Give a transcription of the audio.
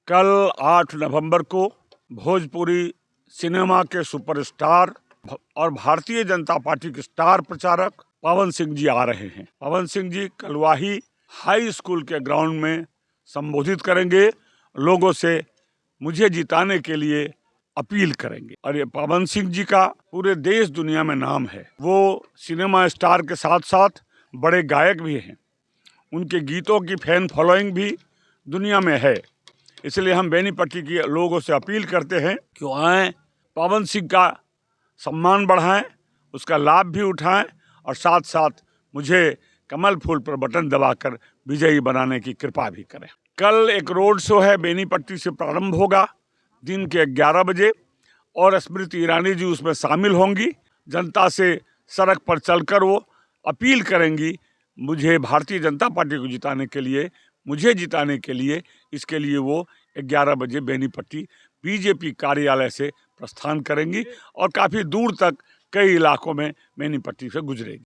कल 8 नवंबर को भोजपुरी सिनेमा के सुपरस्टार और भारतीय जनता पार्टी के स्टार प्रचारक पवन सिंह जी आ रहे हैं। पवन सिंह जी कलवाही हाई स्कूल के ग्राउंड में संबोधित करेंगे, लोगों से मुझे जिताने के लिए अपील करेंगे। और ये पवन सिंह जी का पूरे देश दुनिया में नाम है। वो सिनेमा स्टार के साथ साथ बड़े गायक भी हैं। उनके गीतों की फैन फॉलोइंग भी दुनिया में है। इसलिए हम बेनीपट्टी के लोगों से अपील करते हैं कि आएँ, पवन सिंह का सम्मान बढ़ाएं, उसका लाभ भी उठाएं और साथ साथ मुझे कमल फूल पर बटन दबाकर विजयी बनाने की कृपा भी करें। कल एक रोड शो है, बेनीपट्टी से प्रारंभ होगा दिन के 11 बजे और स्मृति ईरानी जी उसमें शामिल होंगी। जनता से सड़क पर चलकर वो अपील करेंगी मुझे भारतीय जनता पार्टी को जिताने के लिए, मुझे जिताने के लिए। इसके लिए वो 11 बजे बेनीपट्टी बीजेपी कार्यालय से प्रस्थान करेंगी और काफ़ी दूर तक कई इलाकों में बेनीपट्टी से गुजरेगी।